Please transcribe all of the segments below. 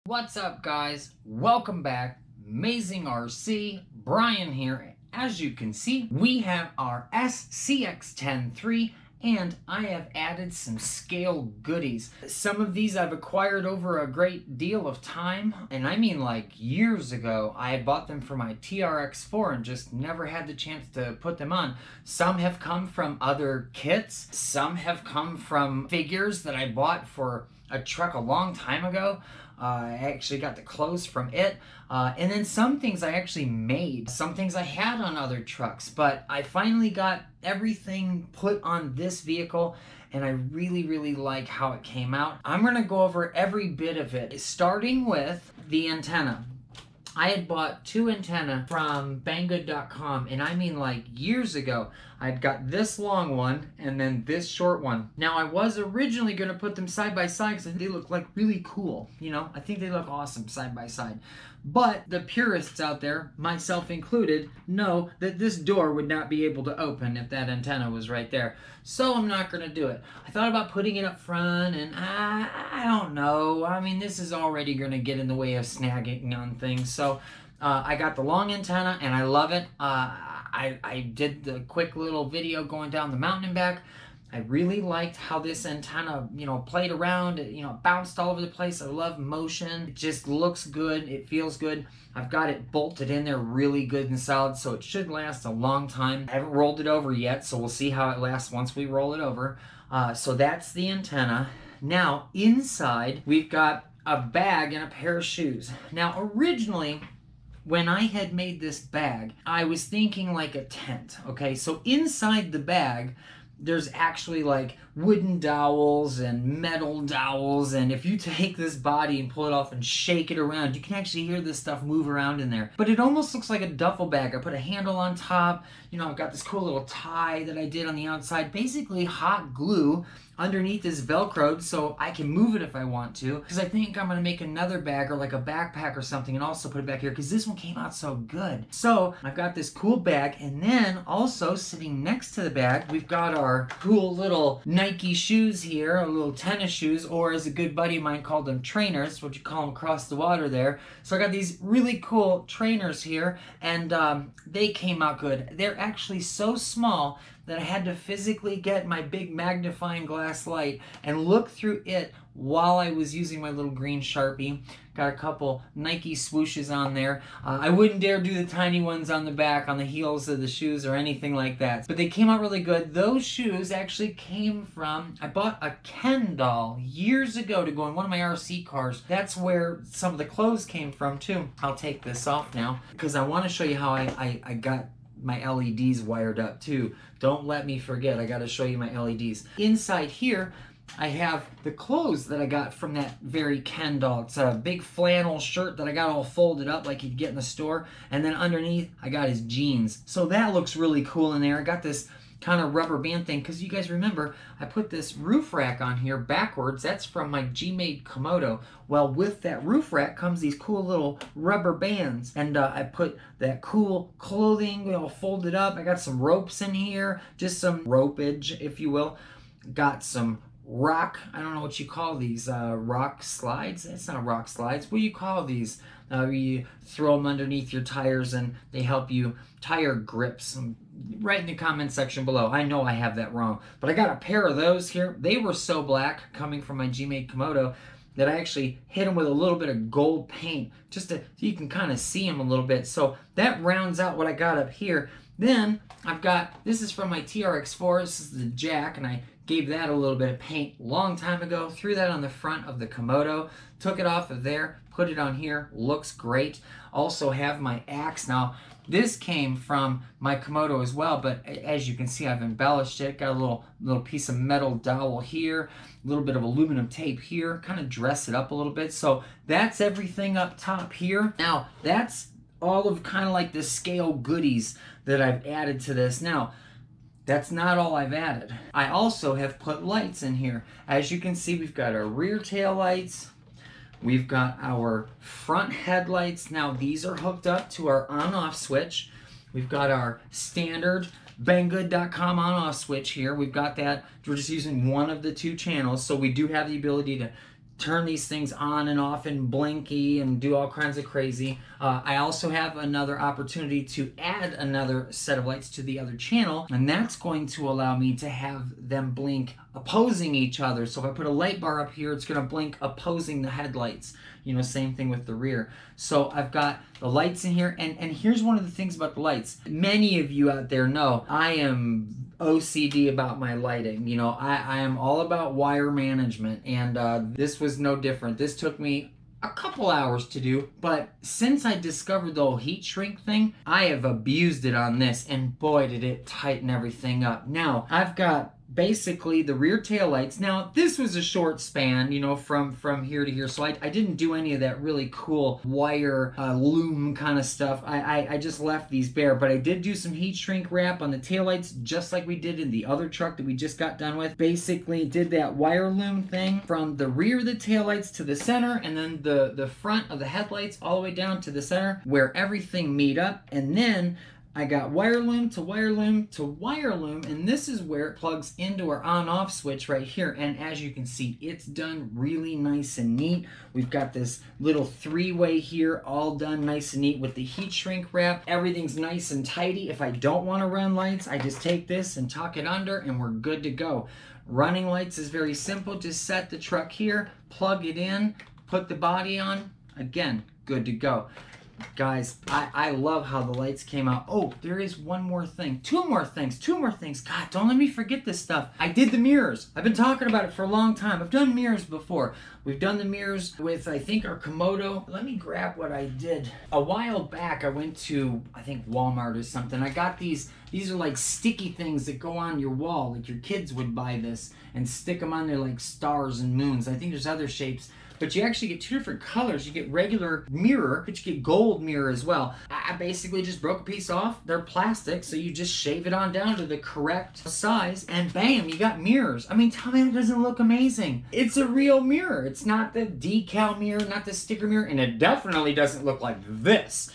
What's up, guys? Welcome back. Amazing RC, Brian here. As you can see, we have our SCX10III and I have added some scale goodies. Some of these I've acquired over a great deal of time, and I mean like years ago. I had bought them for my TRX4 and just never had the chance to put them on. Some have come from other kits. Some have come from figures that I bought for a truck a long time ago. I actually got the clothes from it. And then some things I actually made. Some things I had on other trucks. But I finally got everything put on this vehicle, and I really like how it came out. I'm going to go over every bit of it, starting with the antenna. I had bought two antenna from Banggood.com, and I mean like years ago. I'd got this long one and then this short one. Now I was originally going to put them side by side because they look like really cool. You know, I think they look awesome side by side. But the purists out there, myself included, know that this door would not be able to open if that antenna was right there. So I'm not going to do it. I thought about putting it up front, and I don't know. I mean, this is already going to get in the way of snagging on things. So I got the long antenna, and I love it. I did the quick little video going down the mountain and back. I really liked how this antenna, played around, bounced all over the place. I love motion. It just looks good. It feels good. I've got it bolted in there really good and solid, so it should last a long time. I haven't rolled it over yet, so we'll see how it lasts once we roll it over. So that's the antenna. Now, inside, we've got a bag and a pair of shoes. Now, originally, when I had made this bag, I was thinking like a tent, okay? So inside the bag, there's actually like wooden dowels and metal dowels, and if you take this body and pull it off and shake it around, you can actually hear this stuff move around in there. But it almost looks like a duffel bag. I put a handle on top. I've got this cool little tie that I did on the outside. Basically hot glue underneath is velcroed so I can move it if I want to, because I think I'm going to make another bag or like a backpack or something and also put it back here because this one came out so good. So I've got this cool bag, and then also sitting next to the bag we've got our cool little Nike shoes here, our little tennis shoes, or as a good buddy of mine called them, trainers, what you call them across the water there. So I got these really cool trainers here, and they came out good. They're actually so small that I had to physically get my big magnifying glass light and look through it while I was using my little green Sharpie. Got a couple Nike swooshes on there. I wouldn't dare do the tiny ones on the back, on the heels of the shoes or anything like that. But they came out really good. Those shoes actually came from, I bought a Ken doll years ago to go in one of my RC cars. That's where some of the clothes came from too. I'll take this off now because I want to show you how I got my LEDs wired up too. Don't let me forget, I got to show you my LEDs. Inside here, I have the clothes that I got from that very Ken doll. It's a big flannel shirt that I got all folded up like you'd get in the store. And then underneath, I got his jeans. So that looks really cool in there. I got this kind of rubber band thing, because you guys remember I put this roof rack on here backwards. That's from my G-Made Komodo. Well, with that roof rack comes these cool little rubber bands, and I put that cool clothing all folded up. I got some ropes in here, just some ropage, if you will. Got some rock, I don't know what you call these, rock slides? It's not rock slides. What do you call these? You throw them underneath your tires and they help you, tire grips. Write in the comment section below. I know I have that wrong, but I got a pair of those here. They were so black, coming from my G-Made Komodo, that I actually hit them with a little bit of gold paint, just so you can kind of see them a little bit. So that rounds out what I got up here. Then I've got, this is from my TRX4, this is the jack, and I gave that a little bit of paint long time ago, threw that on the front of the Komodo, took it off of there, put it on here, looks great. Also have my axe. Now, this came from my Komodo as well, but as you can see, I've embellished it. Got a little piece of metal dowel here, a little bit of aluminum tape here, kind of dress it up a little bit. So that's everything up top here. Now, that's all of kind of like the scale goodies that I've added to this. Now, that's not all I've added. I also have put lights in here. As you can see, we've got our rear tail lights. We've got our front headlights. Now these are hooked up to our on-off switch. We've got our standard Banggood.com on-off switch here. We've got that. We're just using one of the two channels, so we do have the ability to turn these things on and off and blinky and do all kinds of crazy. I also have another opportunity to add another set of lights to the other channel, and that's going to allow me to have them blink opposing each other. So if I put a light bar up here, it's going to blink opposing the headlights. You know, same thing with the rear. So I've got the lights in here, and here's one of the things about the lights. Many of you out there know I am OCD about my lighting. You know, I am all about wire management, and this was no different. This took me a couple hours to do, but since I discovered the whole heat shrink thing, I have abused it on this, and boy did it tighten everything up. Now I've got basically the rear tail lights. Now this was a short span, you know, from here to here, so I didn't do any of that really cool wire loom kind of stuff. I just left these bare, but I did do some heat shrink wrap on the tail lights, just like we did in the other truck that we just got done with. Basically did that wire loom thing from the rear of the tail lights to the center, and then the front of the headlights all the way down to the center where everything meet up. And then I got wire loom to wire loom to wire loom, and this is where it plugs into our on-off switch right here. And as you can see, it's done really nice and neat. We've got this little three-way here, all done nice and neat with the heat shrink wrap. Everything's nice and tidy. If I don't want to run lights, I just take this and tuck it under, and we're good to go. Running lights is very simple. Just set the truck here, plug it in, put the body on, again, good to go. Guys, I love how the lights came out. Oh, there is one more thing. Two more things. God, don't let me forget this stuff. I did the mirrors. I've been talking about it for a long time. I've done mirrors before. We've done the mirrors with, I think, our Komodo. Let me grab what I did. A while back, I went to, I think, Walmart or something. I got these. These are like sticky things that go on your wall. Like your kids would buy this and stick them on there like stars and moons. I think there's other shapes. But you actually get two different colors. You get regular mirror, but you get gold mirror as well. I basically just broke a piece off. They're plastic, so you just shave it on down to the correct size, and bam, you got mirrors. I mean, tell me that doesn't look amazing. It's a real mirror. It's not the decal mirror, not the sticker mirror, and it definitely doesn't look like this.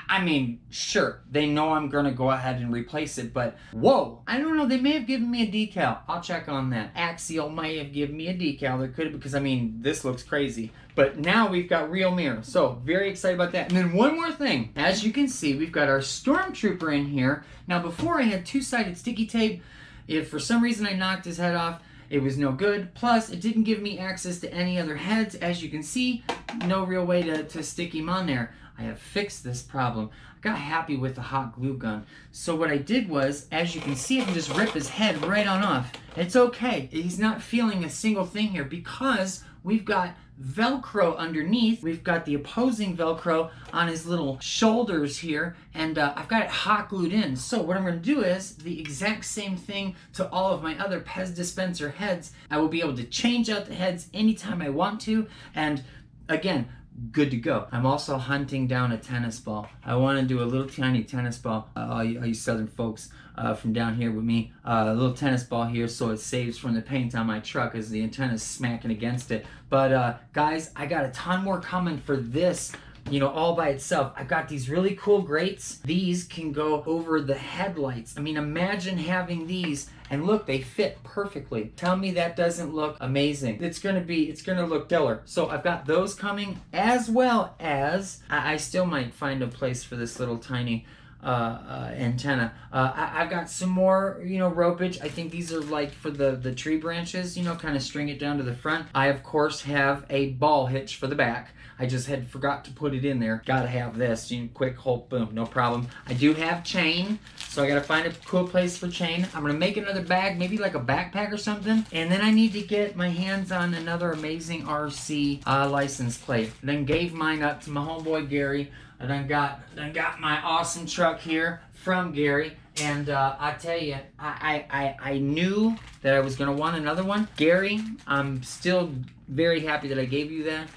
I mean, sure, they know I'm gonna go ahead and replace it, but whoa, I don't know, they may have given me a decal. I'll check on that. Axial might have given me a decal. There could have, because I mean, this looks crazy. But now we've got real mirror, so very excited about that. And then one more thing, as you can see, we've got our Stormtrooper in here. Now before I had two-sided sticky tape. If for some reason I knocked his head off, it was no good. Plus, it didn't give me access to any other heads. As you can see, no real way to stick him on there. I have fixed this problem. I got happy with the hot glue gun. So what I did was, as you can see, I can just rip his head right on off. It's okay. He's not feeling a single thing here because we've got Velcro underneath. We've got the opposing Velcro on his little shoulders here, and I've got it hot glued in. So what I'm going to do is the exact same thing to all of my other Pez dispenser heads. I will be able to change out the heads anytime I want to, and again, good to go. I'm also hunting down a tennis ball. I want to do a little tiny tennis ball. All you southern folks from down here with me, a little tennis ball here so it saves from the paint on my truck as the antenna's smacking against it. But guys, I got a ton more coming for this, you know, all by itself. I've got these really cool grates. These can go over the headlights. I mean, imagine having these, and look, they fit perfectly. Tell me that doesn't look amazing. It's gonna look killer. So I've got those coming, as well as I still might find a place for this little tiny antenna. I've got some more, you know, ropage. I think these are like for the tree branches, you know, kind of string it down to the front. I of course have a ball hitch for the back. I just had forgot to put it in there. Gotta have this, you know, quick hold, boom, no problem. I do have chain, so I gotta find a cool place for chain. I'm gonna make another bag, maybe like a backpack or something. And then I need to get my hands on another Amazing RC license plate. Then gave mine up to my homeboy Gary. And I got my awesome truck here from Gary. And I tell you, I knew that I was gonna want another one. Gary, I'm still very happy that I gave you that.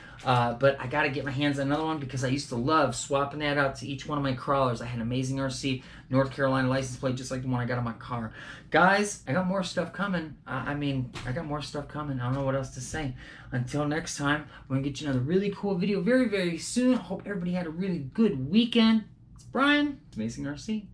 But I gotta get my hands on another one because I used to love swapping that out to each one of my crawlers. I had Amazing RC North Carolina license plate just like the one I got on my car. Guys, I got more stuff coming. I got more stuff coming. I don't know what else to say. Until next time, we're gonna get you another really cool video very, very soon. Hope everybody had a really good weekend. It's Brian, Amazing RC.